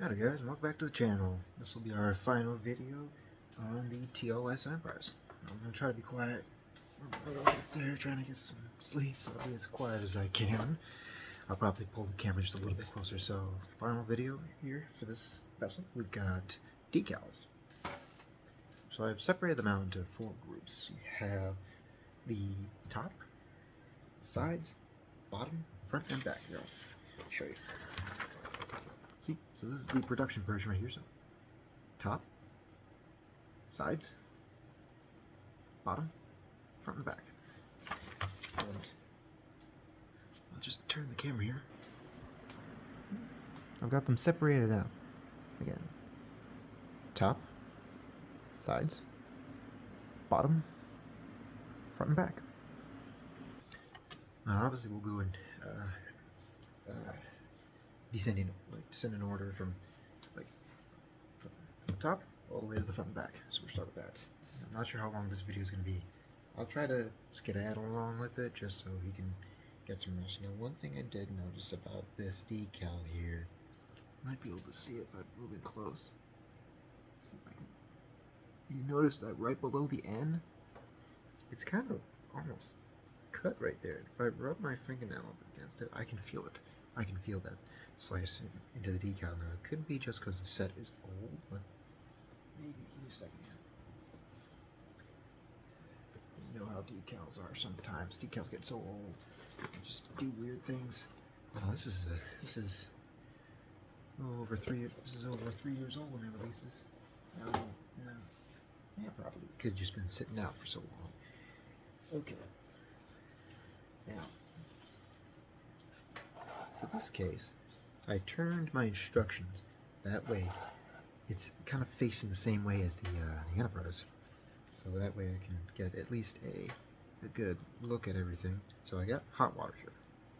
Howdy guys, and welcome back to the channel. This will be our final video on the TOS Enterprise. I'm going to try to be quiet. I'm up there trying to get some sleep, so I'll be as quiet as I can. I'll probably pull the camera just a little bit closer. So, final video here for this vessel. We've got decals. So I've separated them out into 4 groups. You have the top, sides, bottom, front, and back. Here, I'll show you. See, so this is the production version right here. So, top, sides, bottom, front, and back. And I'll just turn the camera here. I've got them separated out. Again, top, sides, bottom, front, and back. Now, obviously, we'll go in descend in order from the top all the way to the front and back. So we'll start with that. I'm not sure how long this video is going to be. I'll try to skedaddle along with it just so he can get some rest. Now, one thing I did notice about this decal here, you might be able to see it if I move it close. See if I can. You notice that right below the N, it's kind of almost cut right there. If I rub my fingernail up against it, I can feel it. I can feel that slice into the decal. Now, it could be just because the set is old, but maybe. Give me a second here. You know how decals are sometimes. Decals get so old, they just do weird things. Oh, this is over 3 years. This is over 3 years old when they release this. Yeah, probably could have just been sitting out for so long. Okay. Now, for this case, I turned my instructions that way. It's kind of facing the same way as the Enterprise, so that way I can get at least a good look at everything. So I got hot water here.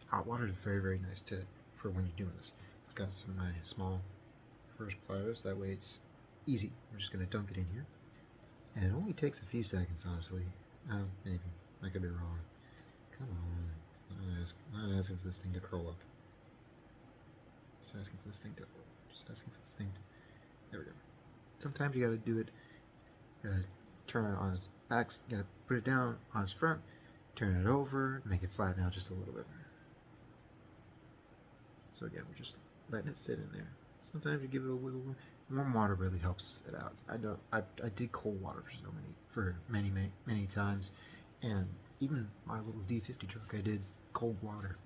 Hot water is very, very nice for when you're doing this. I've got some of my small first pliers. That way it's easy. I'm just going to dunk it in here, and it only takes a few seconds, honestly. Maybe I could be wrong. Come on. I'm not asking for this thing to curl up. Just asking for this thing to. There we go. Sometimes you gotta do it. Turn it on its back. You gotta put it down on its front. Turn it over. Make it flatten out just a little bit. So again, we're just letting it sit in there. Sometimes you give it a wiggle room. Warm water really helps it out. I know I did cold water for many times, and even my little D50 truck, I did cold water.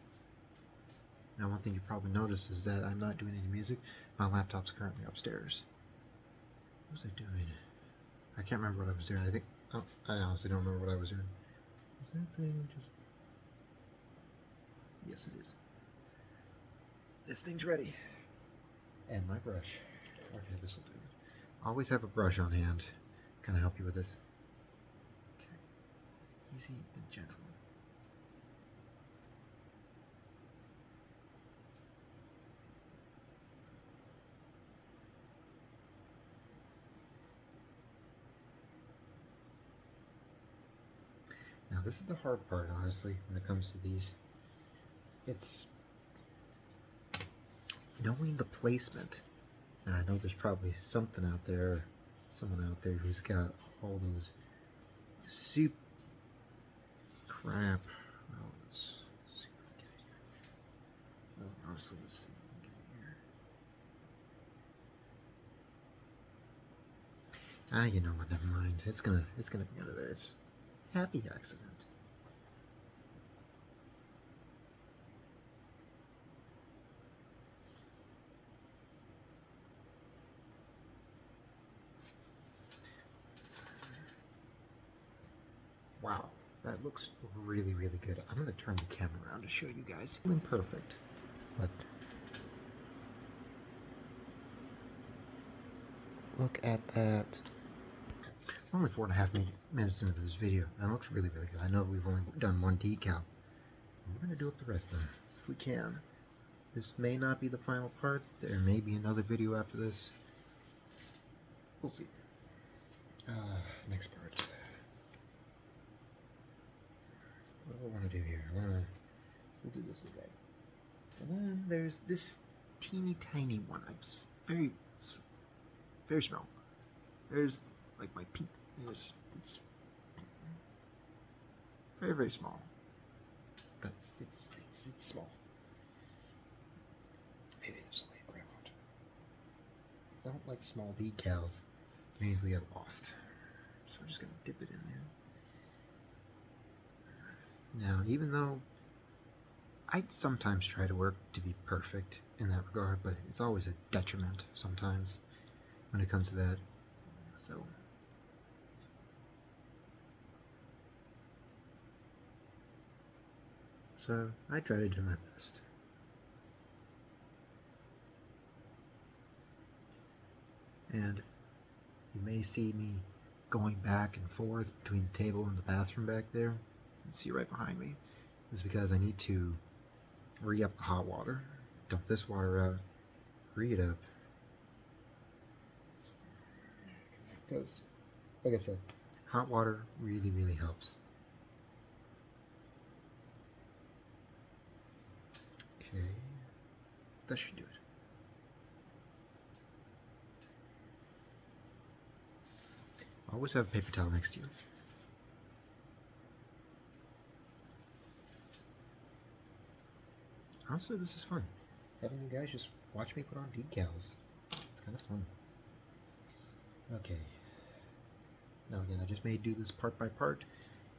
Now, one thing you probably noticed is that I'm not doing any music. My laptop's currently upstairs. What was I doing? I can't remember what I was doing. I honestly don't remember what I was doing. Is that thing just... Yes, it is. This thing's ready. And my brush. Okay, this will do. Always have a brush on hand. Can I help you with this? Okay. Easy and gentle. Now, this is the hard part, honestly, when it comes to these. It's knowing the placement. Now, I know there's probably someone out there who's got all those soup crap. Oh, let's see if we can get it here. Well, honestly, let's see if we can get it here. You know what? Never mind. It's gonna be under there. It's happy accident. Wow, that looks really, really good. I'm going to turn the camera around to show you guys. Imperfect, but look at that. We're only 4.5 minutes into this video, and it looks really, really good. I know we've only done one decal. We're going to do up the rest of them, if we can. This may not be the final part. There may be another video after this. We'll see. Next part. What do I want to do here? We'll do this again. And then there's this teeny tiny one. very, it's very small. There's like my peak. It's very, very small. It's small. Maybe there's a way to grab onto it. I don't like small decals. Can easily get lost. So we're just gonna dip it in there. Now, even though I sometimes try to work to be perfect in that regard, but it's always a detriment sometimes when it comes to that. So I try to do my best. And you may see me going back and forth between the table and the bathroom back there. You see right behind me. It's because I need to re-up the hot water, dump this water out, re it up. Because, like I said, hot water really, really helps. Okay, that should do it. Always have a paper towel next to you. Honestly, this is fun. Having you guys just watch me put on decals. It's kind of fun. Okay. Now again, I just may do this part by part.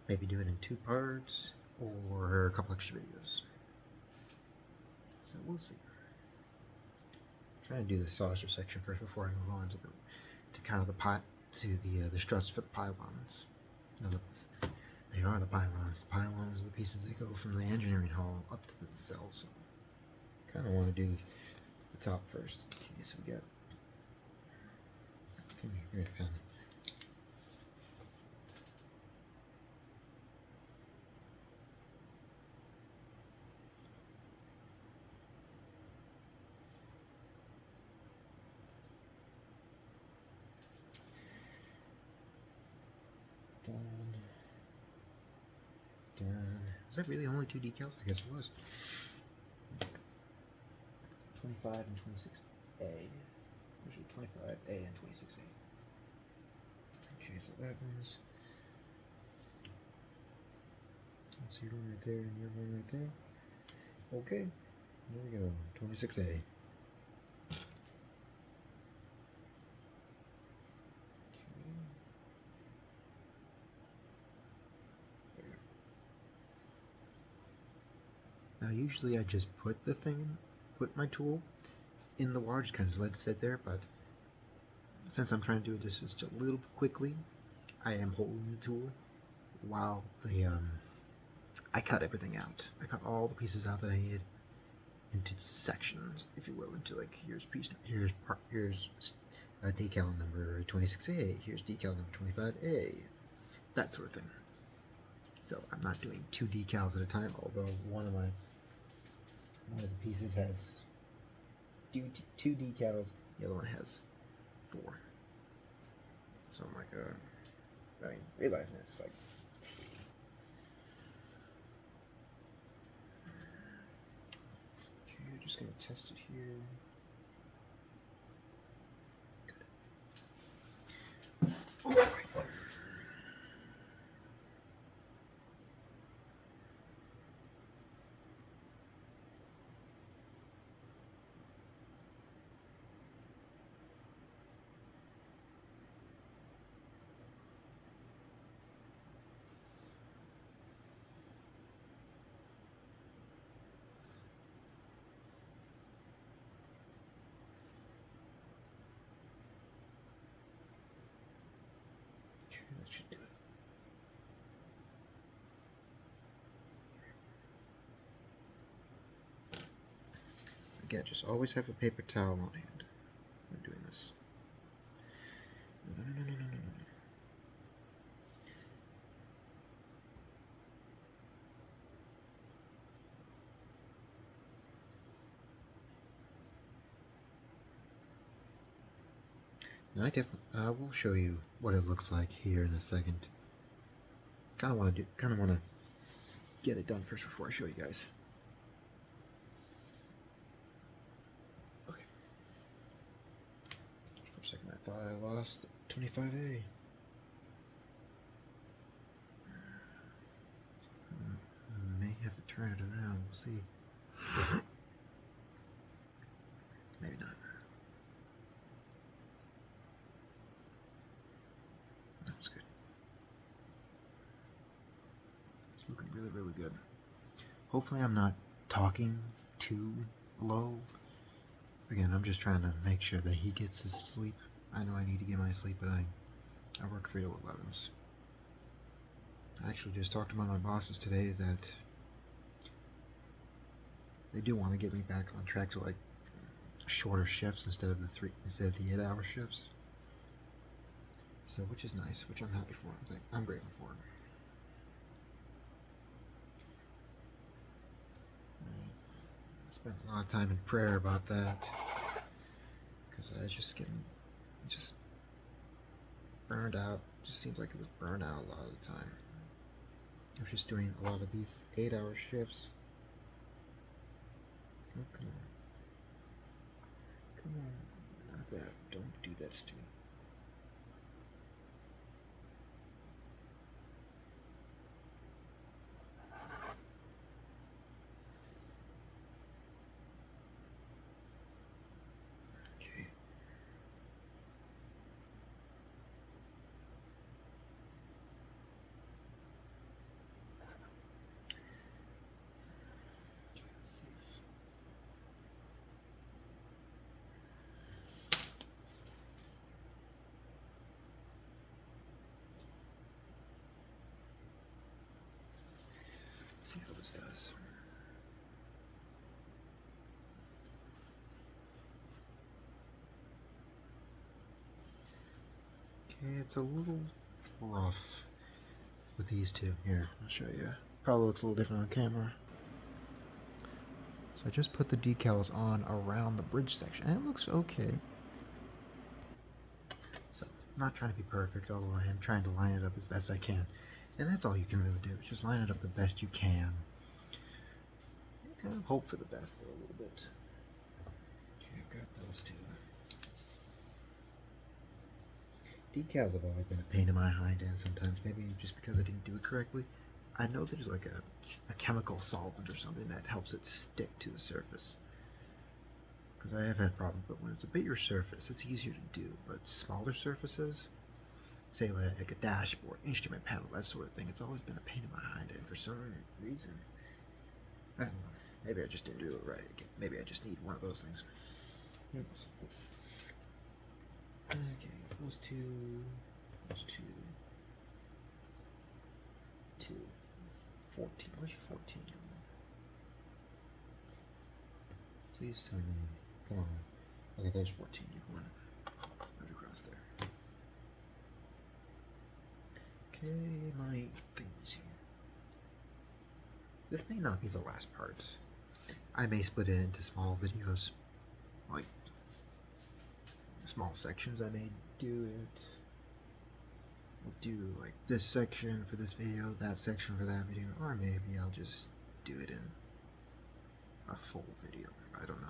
Maybe do it in 2 parts or a couple extra videos. So we'll see. I'm trying to do the saucer section first before I move on to the struts for the pylons. Now they are the pylons. The pylons are the pieces that go from the engineering hall up to the cell. So kind of want to do the top first. Okay, so we got. Come here, pen. Done. Was that really only 2 decals? I guess it was. 25 and 26A. Actually, 25A and 26A. Okay, so that one's. So your one right there and your one right there. Okay, there we go. 26A. Now usually I just put my tool in the water, just kind of let it sit there, but since I'm trying to do it just a little quickly, I am holding the tool while I cut everything out. I cut all the pieces out that I needed into sections, if you will, into like here's decal number 26A, here's decal number 25A, that sort of thing. So I'm not doing 2 decals at a time, although one of the pieces has 2 decals, the other one has 4. So I'm like, realizing it's like. Okay, I'm just gonna test it here. Good. All right. That should do it. Again, just always have a paper towel on hand when doing this. No. Now I will show you what it looks like here in a second. Kind of want to get it done first before I show you guys. Okay. a second, I thought I lost 25A. May have to turn it around. We'll see. Maybe not. That was good. It's looking really, really good. Hopefully I'm not talking too low. Again, I'm just trying to make sure that he gets his sleep. I know I need to get my sleep, but I work 3 to 11s. I actually just talked to one of my bosses today that they do want to get me back on track to like shorter shifts instead of the 8-hour shifts. So, which is nice, which I'm happy for. I'm grateful for it. I spent a lot of time in prayer about that because I was just burned out. It just seems like it was burned out a lot of the time. I was just doing a lot of these 8-hour shifts. Oh, come on. Come on. Not that. Don't do that to me. Okay. See how this does. Okay, it's a little rough with these two. Here, I'll show you. Probably looks a little different on camera. So I just put the decals on around the bridge section, and it looks okay. So I'm not trying to be perfect, although I am trying to line it up as best I can. And that's all you can really do, is just line it up the best you can. Kind of hope for the best, though, a little bit. Okay, I've got those two. Decals have always been a pain in my hind end sometimes, maybe just because I didn't do it correctly. I know there's like a chemical solvent or something that helps it stick to the surface. Because I have had problems, but when it's a bigger surface, it's easier to do. But smaller surfaces, say like a dashboard, instrument panel, that sort of thing, it's always been a pain in my hind end for some reason. I don't know. Maybe I just didn't do it right. Maybe I just need one of those things. Okay, those two. 14. Where's 14 going? Please tell me. Come on. Okay, there's 14. You going right across there. Okay, my thing is here. This may not be the last part. I may split it into small videos, like small sections. I may do it. We'll do like this section for this video, that section for that video, or maybe I'll just do it in a full video. I don't know.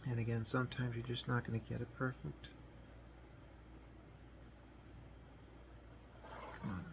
And again, sometimes you're just not going to get it perfect. Come on.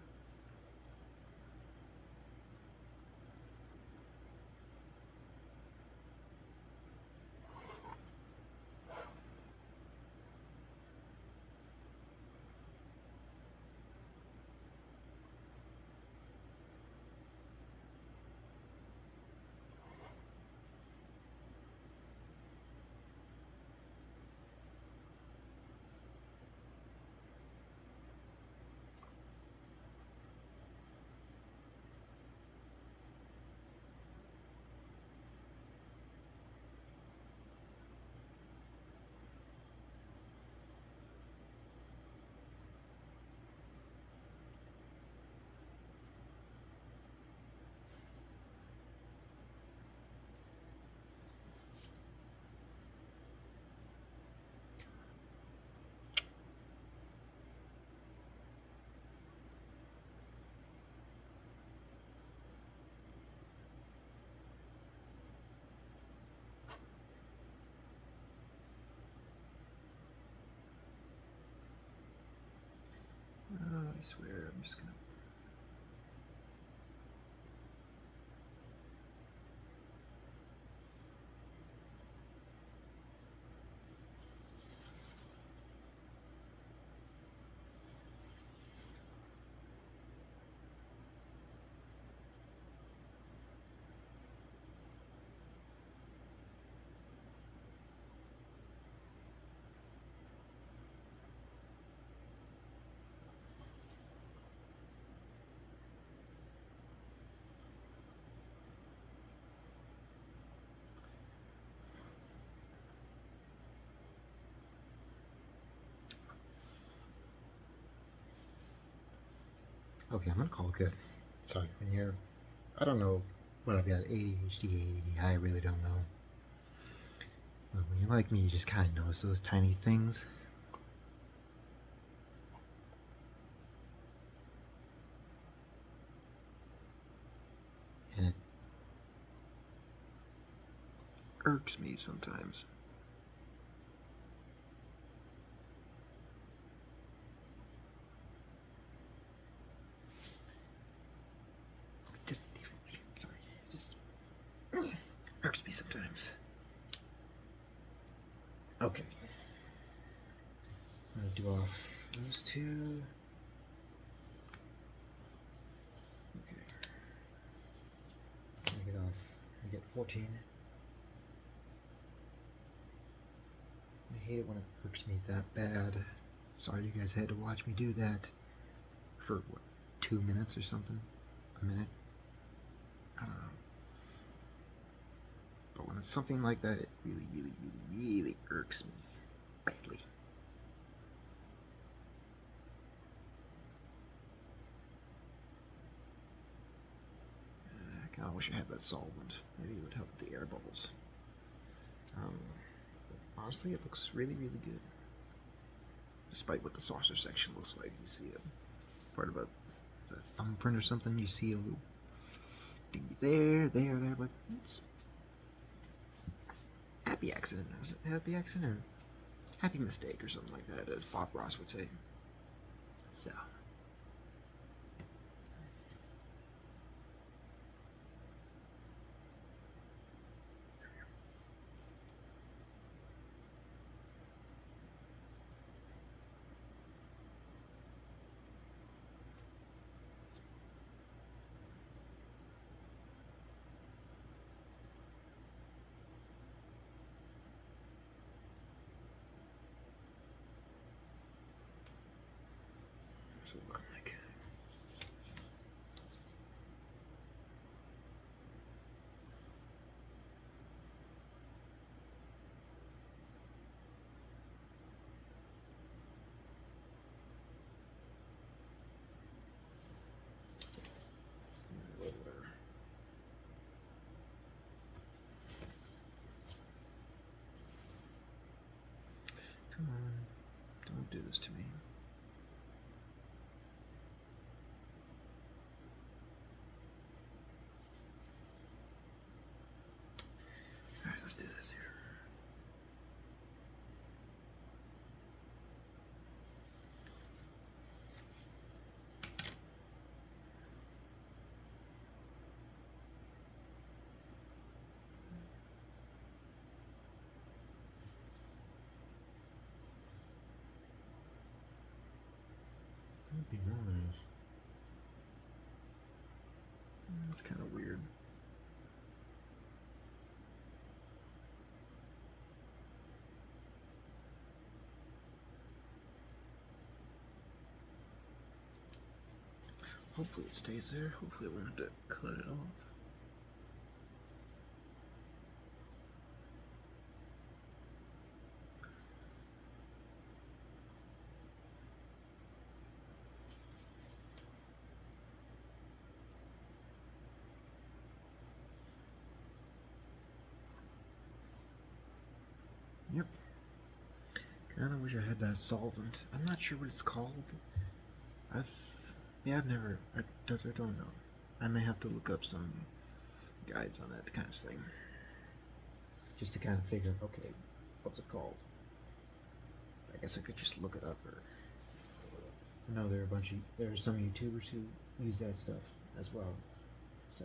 swear, I'm just gonna. Okay, I'm gonna call it good. Sorry, when you're, I don't know what I've got, ADHD, ADD, I really don't know. But when you're like me, you just kind of notice those tiny things. And it irks me sometimes. Just, sorry, just irks me sometimes. Okay. I'm gonna do off those two. Okay. I'm gonna get off. I get 14. I hate it when it irks me that bad. Sorry you guys had to watch me do that for what, 2 minutes or something? A minute? I don't know. But when it's something like that, it really, really, really, really irks me badly. I kind of wish I had that solvent. Maybe it would help with the air bubbles. But honestly, it looks really, really good. Despite what the saucer section looks like, you see a part of a, is that a thumbprint or something? You see a little dingy there, but it's happy accident. Is it happy accident or happy mistake or something like that, as Bob Ross would say. So. What's it looking like? Come on, don't do this to me. Alright, let's do this here. That would be nice. That's kind of weird. Hopefully it stays there. Hopefully I won't have to cut it off. Yep. Kinda wish I had that solvent. I'm not sure what it's called. I've never, I don't know. I may have to look up some guides on that kind of thing. Just to kind of figure, okay, what's it called? I guess I could just look it up or I know there are some YouTubers who use that stuff as well. So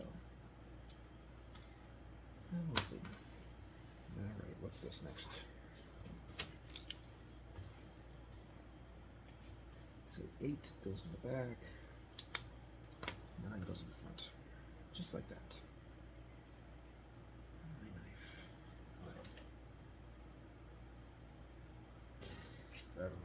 we'll see. Alright, what's this next? So 8 goes in the back, 9 goes in the front. Just like that. My knife. I don't know.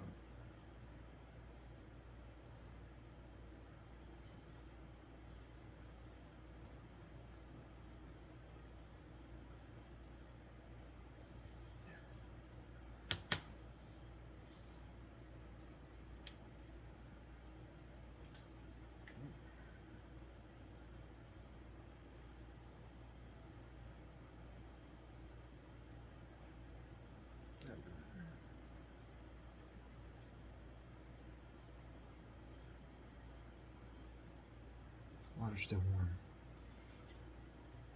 Water's still warm.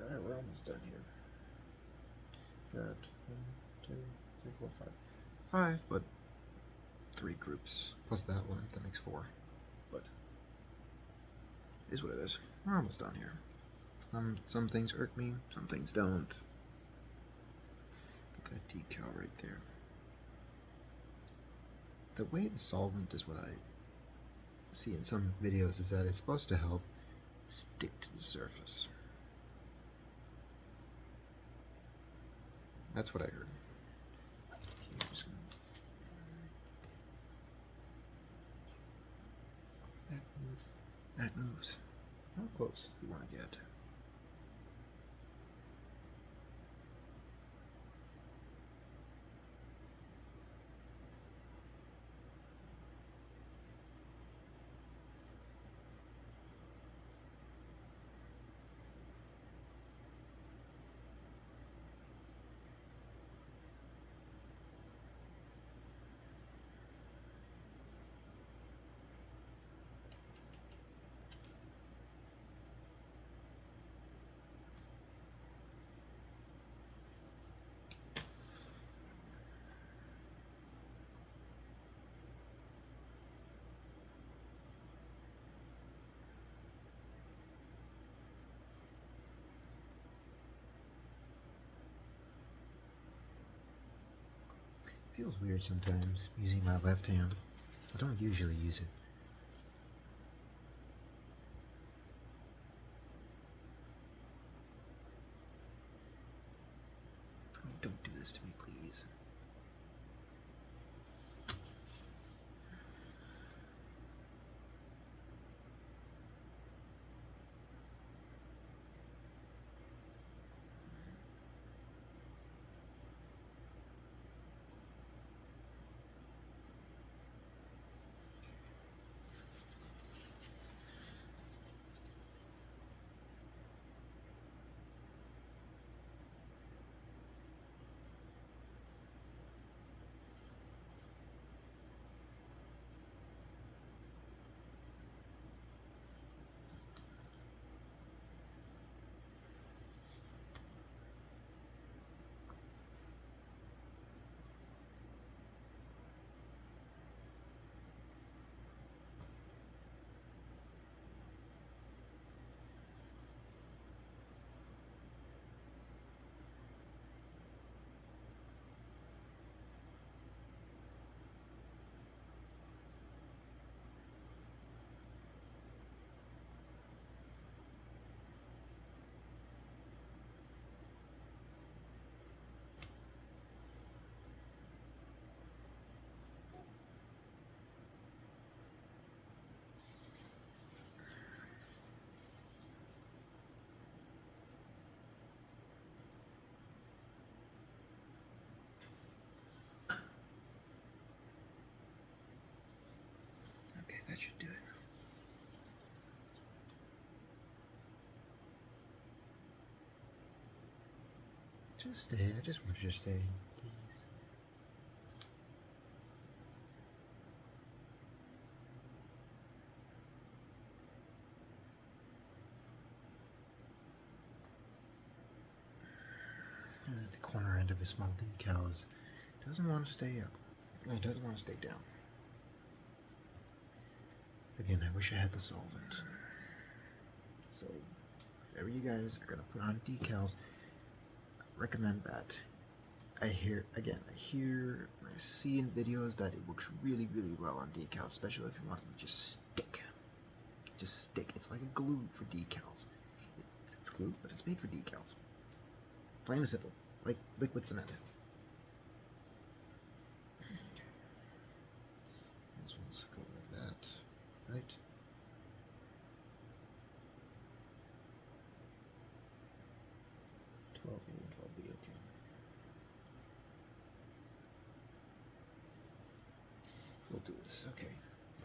Alright, we're almost done here. Got 1, 2, 3, 4, 5. 5, but 3 groups. Plus that one, that makes 4. But it is what it is. We're almost done here. Some things irk me, some things don't. Put that decal right there. The way the solvent is what I see in some videos is that it's supposed to help stick to the surface. That's what I heard. That moves. How close do you want to get? Feels weird sometimes using my left hand. I don't usually use it. Oh, don't do this to me, please. Okay, that should do it. Just stay. I just want you to stay, please. The corner end of his small decals doesn't want to stay up. It doesn't want to stay down. Again, I wish I had the solvent. So, if ever you guys are gonna put on decals, I recommend that. I see in videos that it works really, really well on decals, especially if you want them to just stick. Just stick. It's like a glue for decals. It's glue, but it's made for decals. Plain and simple, like liquid cement. This one's go like that, right? A and 12B, okay. We'll do this, okay.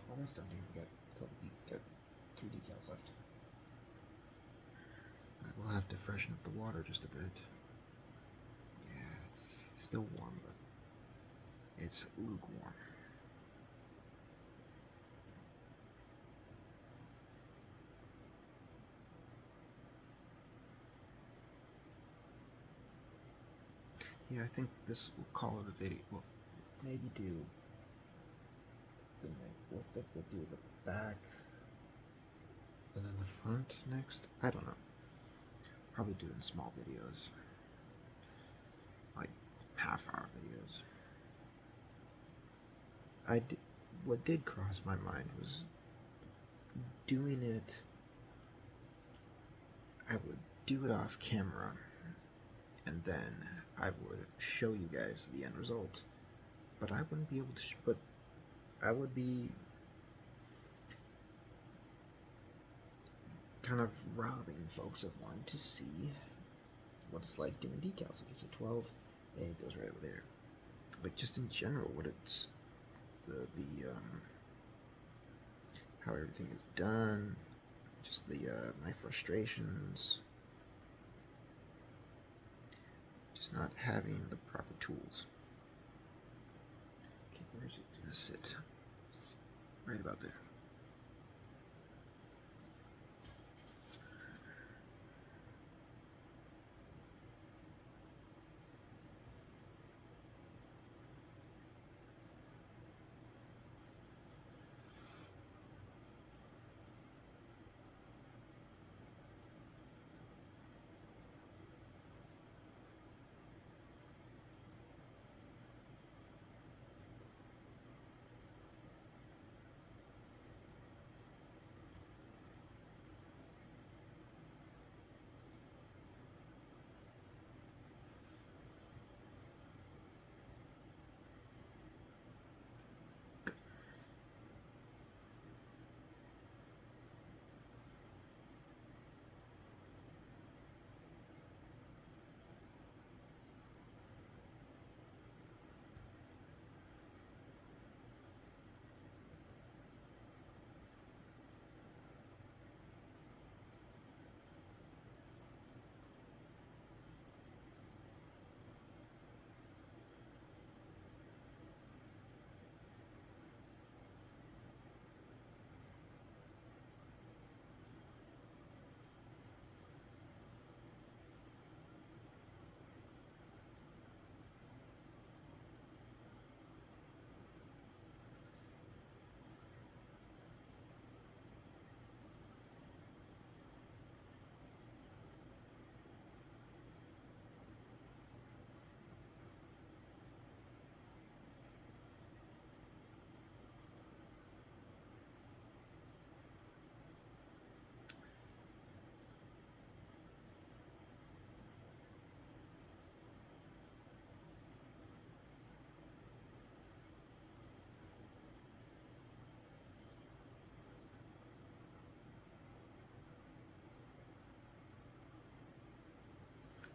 Almost done here. We got 3 decals left. I will have to freshen up the water just a bit. Yeah, it's still warm, but it's lukewarm. Yeah, I think this will call it a video. We'll maybe do the neck. We'll do the back and then the front next. I don't know. Probably do it in small videos, like half-hour videos. What did cross my mind was doing it. I would do it off camera, and then I would show you guys the end result. But I wouldn't be able to. But I would be kind of robbing folks of wanting to see what it's like doing decals. Like it's a 12, and it goes right over there. Like just in general, what it's how everything is done, just my frustrations, just not having the proper tools. Okay, where is it gonna sit? Right about there.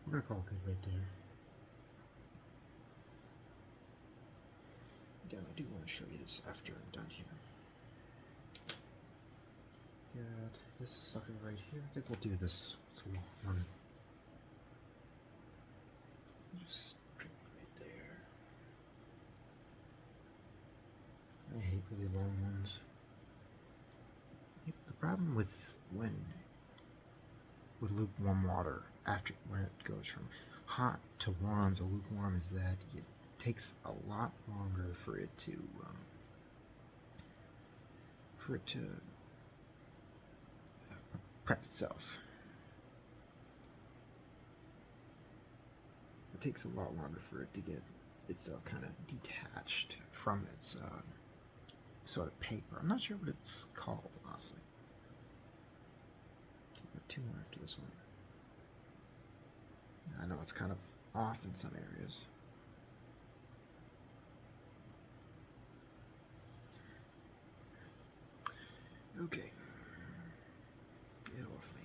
We're gonna call it good right there. Again, I do want to show you this after I'm done here. Got this sucker right here. I think we'll do this. It's a long one. Just strip right there. I hate really long ones. The problem with lukewarm water after when it goes from hot to warm to lukewarm is that it takes a lot longer for it to for it to prep itself. It takes a lot longer for it to get itself kind of detached from its sort of paper. I'm not sure what it's called, honestly. Got 2 more after this one. I know it's kind of off in some areas. Okay. Get off me.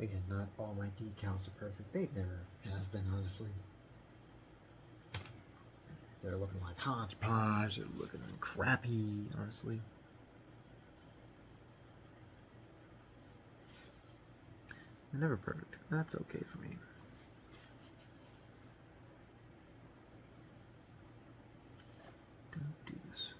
Again, not all my decals are perfect. They never have been, honestly. They're looking like hodgepodge. They're looking crappy, honestly. They're never perfect. That's okay for me. Don't do this.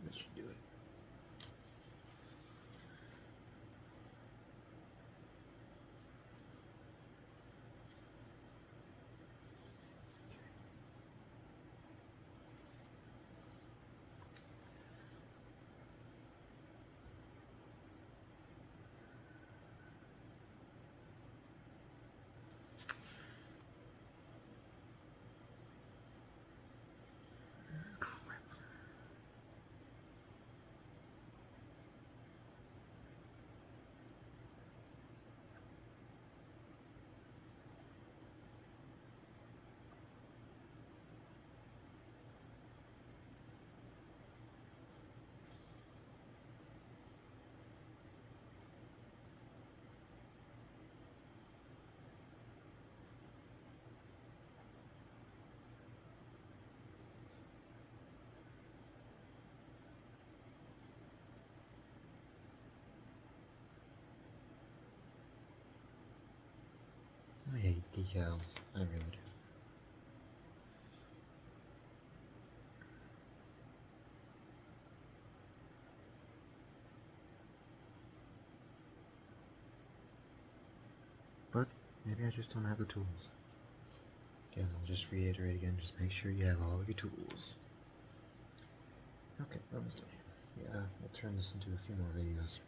This should do it. I hate decals. I really do. But maybe I just don't have the tools. Again, I'll just reiterate again, just make sure you have all of your tools. Okay, almost done. Yeah, we'll turn this into a few more videos.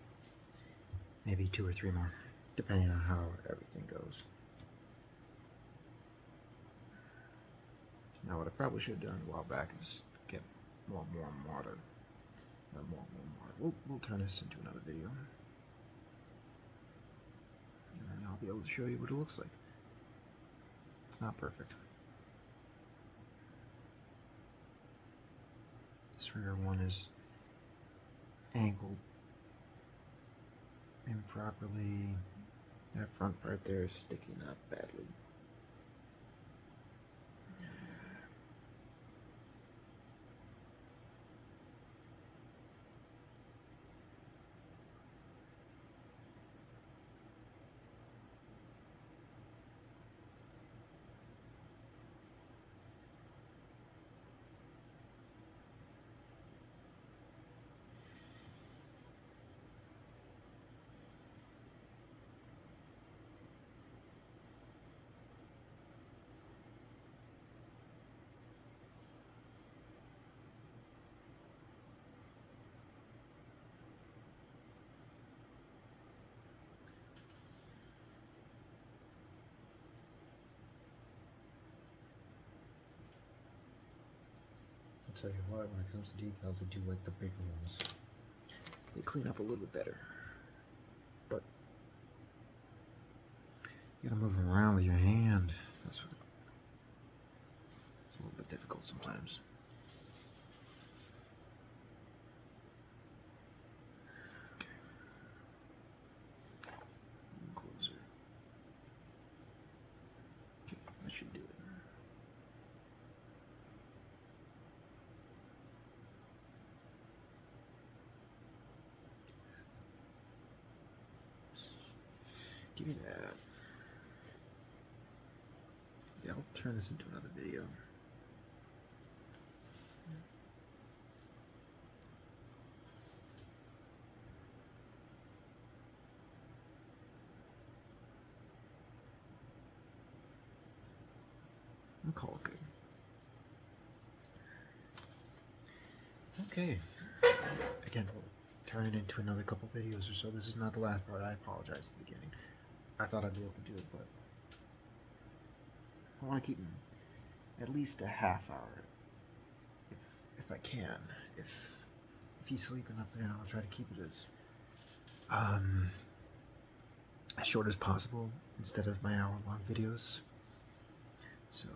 Maybe 2 or 3 more, depending on how everything goes. Now what I probably should have done a while back is get more warm water. More warm water. We'll turn this into another video. And then I'll be able to show you what it looks like. It's not perfect. This rear one is angled improperly. That front part there is sticking up badly. I'll tell you what, when it comes to decals, I do like the bigger ones. They clean up a little bit better. But you gotta move them around with your hand. It's a little bit difficult sometimes. Closer. Okay, that should do it. Give me that. Yeah, I'll turn this into another video. I'll call it good. Okay. Again, we'll turn it into another couple videos or so. This is not the last part. I apologize at the beginning. I thought I'd be able to do it, but I want to keep at least a half hour, if I can. If he's sleeping up there, I'll try to keep it as short as possible instead of my hour-long videos. So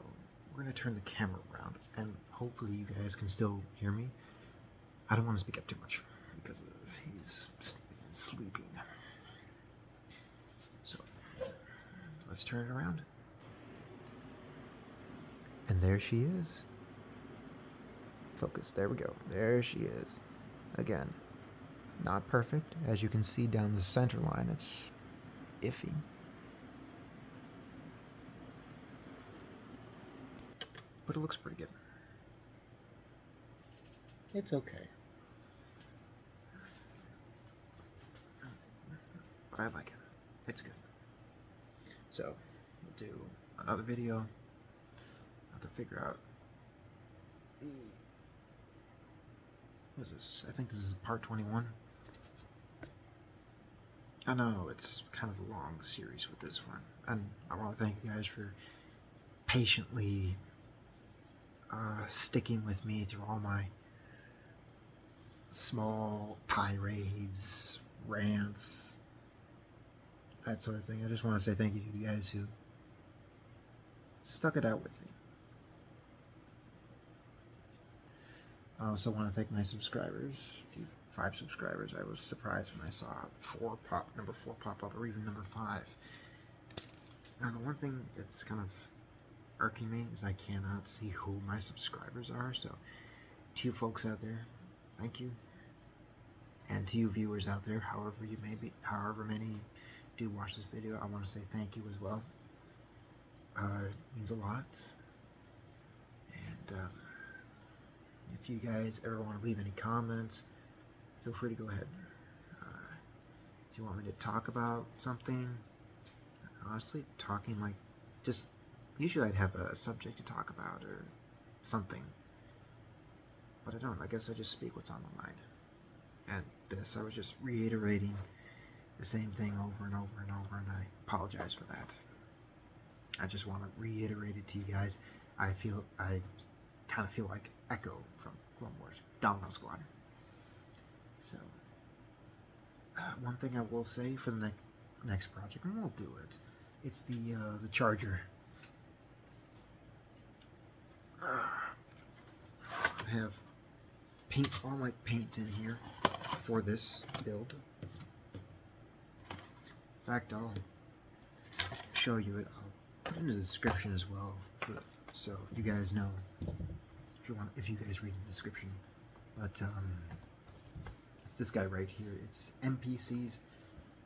we're gonna turn the camera around, and hopefully you guys can still hear me. I don't want to speak up too much because he's sleeping. So let's turn it around. And there she is. Focus, there we go. There she is. Again, not perfect. As you can see down the center line, it's iffy. But it looks pretty good. It's okay. But I like it. It's good. So, we'll do another video. I'll have to figure out what is this? I think this is part 21. I know it's kind of a long series with this one, and I want to thank you guys for patiently sticking with me through all my small tirades, rants, that sort of thing. I just want to say thank you to you guys who stuck it out with me. I also want to thank my subscribers. 5 subscribers. I was surprised when I saw number 4 pop up, or even number 5. Now, the one thing that's kind of irking me is I cannot see who my subscribers are. So, to you folks out there, thank you. And to you viewers out there, however many do watch this video, I want to say thank you as well. It means a lot. And if you guys ever want to leave any comments, feel free to go ahead. If you want me to talk about something, honestly, talking like just usually I'd have a subject to talk about or something, but I don't. I guess I just speak what's on my mind. And this, I was just reiterating the same thing over and over and over, and I apologize for that. I just want to reiterate it to you guys. I kind of feel like Echo from Clone Wars, Domino Squad. So, one thing I will say for the next project, and we'll do it, it's the charger. I have all my paints in here for this build. In fact, I'll show you it. I'll put it in the description as well, so you guys know if you guys read the description. But it's this guy right here. It's MPC's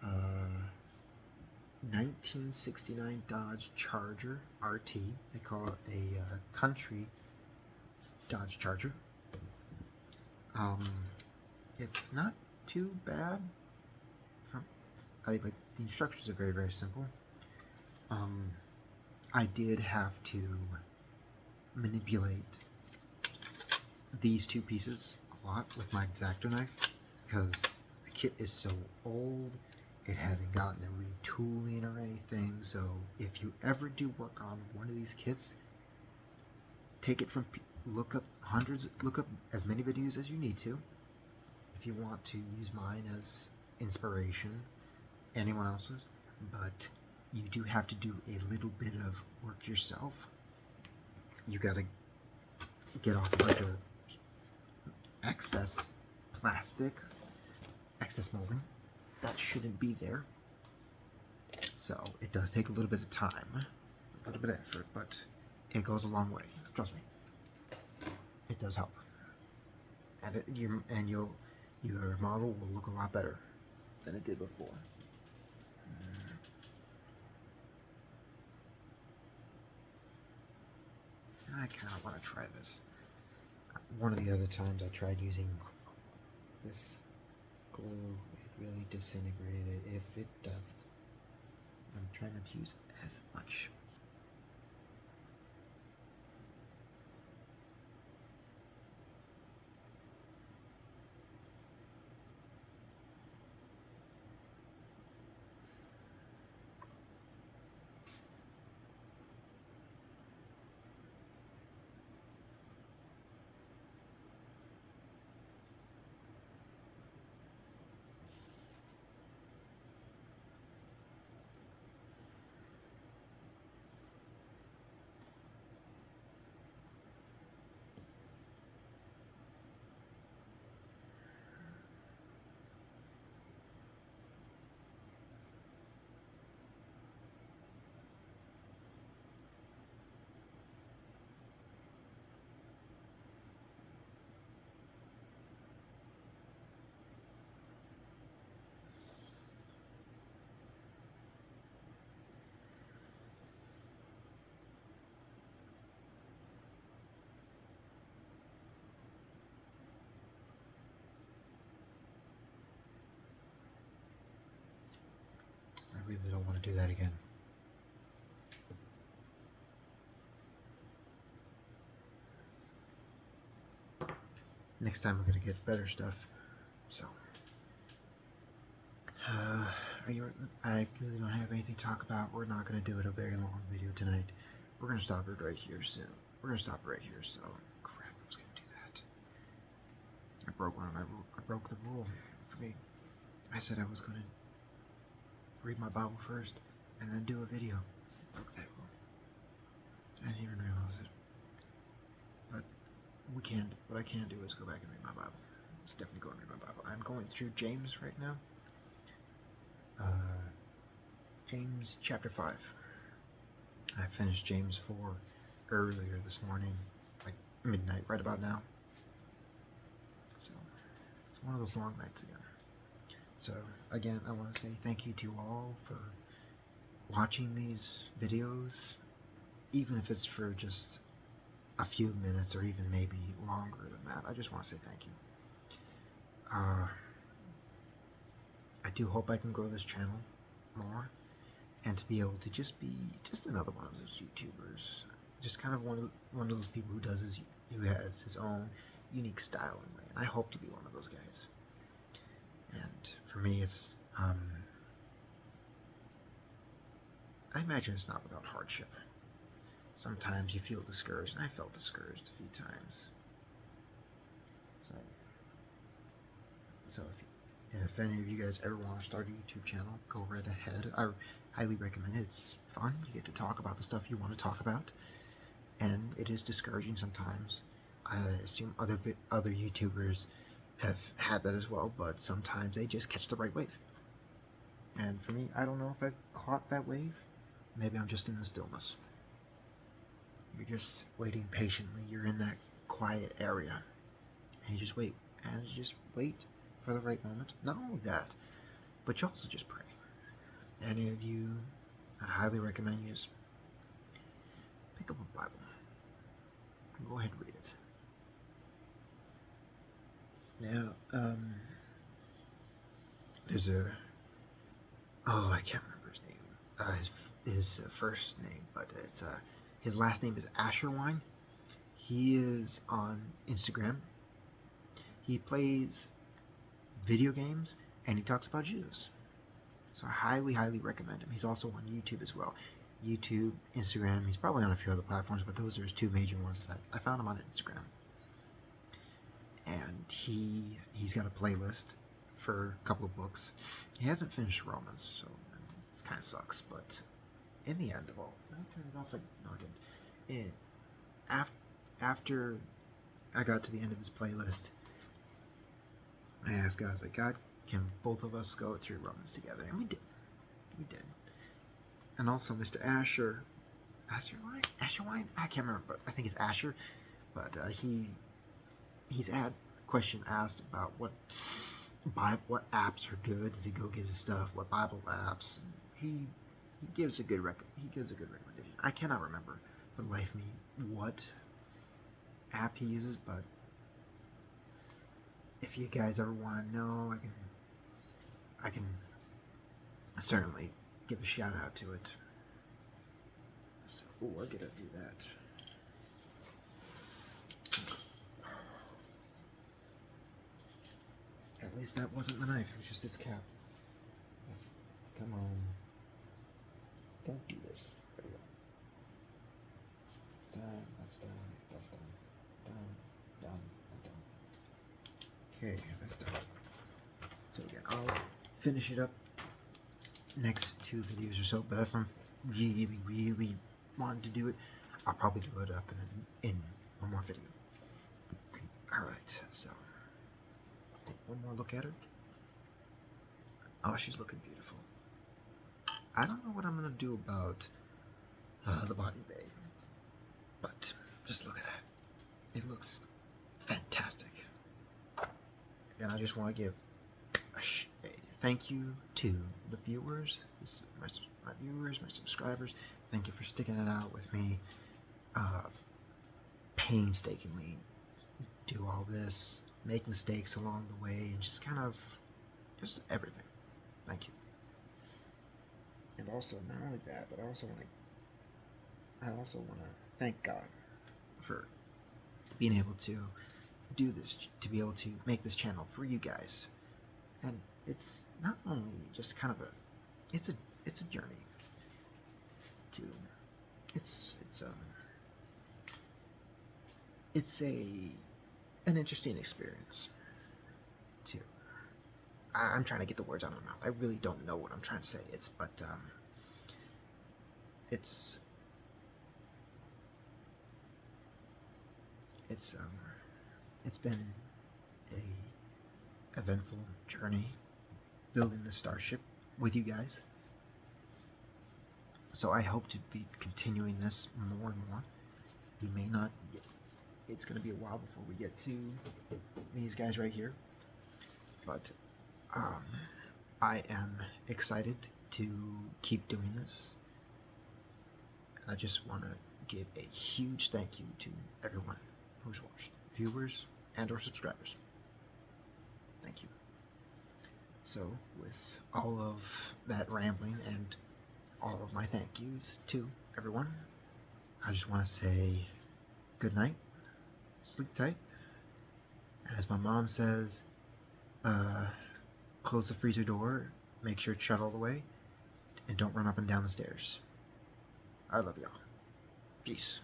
1969 Dodge Charger RT. They call it a country Dodge Charger. It's not too bad. Like the instructions are very, very simple. I did have to manipulate these 2 pieces a lot with my X-Acto knife because the kit is so old. It hasn't gotten a retooling or anything. So if you ever do work on one of these kits, take it from look up hundreds. Look up as many videos as you need to. If you want to use mine as inspiration, anyone else's, but you do have to do a little bit of work yourself. You gotta get off a bunch of excess plastic, excess molding. That shouldn't be there. So it does take a little bit of time, a little bit of effort, but it goes a long way. Trust me. It does help. And your model will look a lot better than it did before. I kind of want to try this. One of the other times I tried using this glue, it really disintegrated. If it does, I'm trying not to use as much. I really don't want to do that again. Next time I'm going to get better stuff. So, I really don't have anything to talk about. We're not going to do it a very long video tonight. We're going to stop it right here soon. We're going to stop it right here. So, crap, I was going to do that. I broke I broke the rule for me. I said I was going to read my Bible first and then do a video. I broke that rule. I didn't even realize it. But what I can do is go back and read my Bible. Let's definitely go and read my Bible. I'm going through James right now. James chapter 5. I finished James 4 earlier this morning, like midnight, right about now. So it's one of those long nights again. So again, I want to say thank you to all for watching these videos, even if it's for just a few minutes or even maybe longer than that. I just want to say thank you. I do hope I can grow this channel more and to be able to just be just another one of those YouTubers, just kind of one of those people who has his own unique style and way. And I hope to be one of those guys. And for me, it's I imagine it's not without hardship. Sometimes you feel discouraged, and I felt discouraged a few times. So if any of you guys ever want to start a YouTube channel, go right ahead. I highly recommend it. It's fun. You get to talk about the stuff you want to talk about, and it is discouraging sometimes. I assume other YouTubers have had that as well, but sometimes they just catch the right wave. And for me, I don't know if I've caught that wave. Maybe I'm just in the stillness. You're just waiting patiently. You're in that quiet area, and you just wait, and you just wait for the right moment. Not only that, but you also just pray. Any of you, I highly recommend you just pick up a Bible and go ahead and read it. Now, there's I can't remember his name, his first name, but it's his last name is Asherwine. He is on Instagram. He plays video games and he talks about Jesus. So I highly, highly recommend him. He's also on YouTube as well. YouTube, Instagram. He's probably on a few other platforms, but those are his two major ones that I found him on Instagram. and he's got a playlist for a couple of books. He hasn't finished Romans, so it kind of sucks. But in the end, well, did I turn it off? No, I didn't. After I got to the end of his playlist, I asked God, I was like, God, can both of us go through Romans together? And we did. We did. And also, Mr. Asher Wine? I can't remember, but I think it's Asher. But he's had a question asked about what apps are good. Does he go get his stuff? What Bible apps? He gives a good recommendation. I cannot remember for the life of me what app he uses, but if you guys ever want to know, I can certainly give a shout out to it. So, I gotta do that. At least that wasn't the knife, it was just its cap. Come on. Don't do this. There we go. That's done. Done. Okay, that's done. So again, I'll finish it up next 2 videos or so, but if I'm really wanting to do it, I'll probably do it up in one more video. Alright, so let's take one more look at her. Oh, she's looking beautiful. I don't know what I'm going to do about the body bag, but just look at that. It looks fantastic. And I just want to give a thank you to the viewers, my viewers, my subscribers. Thank you for sticking it out with me. Painstakingly do all this, make mistakes along the way, and just everything. Thank you. And also, not only that, but I also want to thank God for being able to do this, to be able to make this channel for you guys. And it's not only just kind of it's a journey to it's an interesting experience too. I'm trying to get the words out of my mouth. I really don't know what I'm trying to say. It's been a eventful journey building the starship with you guys. So I hope to be continuing this more and more. We may not get, it's going to be a while before we get to these guys right here, but I am excited to keep doing this, and I just want to give a huge thank you to everyone who's watched, viewers and or subscribers. Thank you. So with all of that rambling and all of my thank yous to everyone, I just want to say good night, sleep tight. As my mom says, close the freezer door, make sure it's shut all the way, and don't run up and down the stairs. I love y'all. Peace.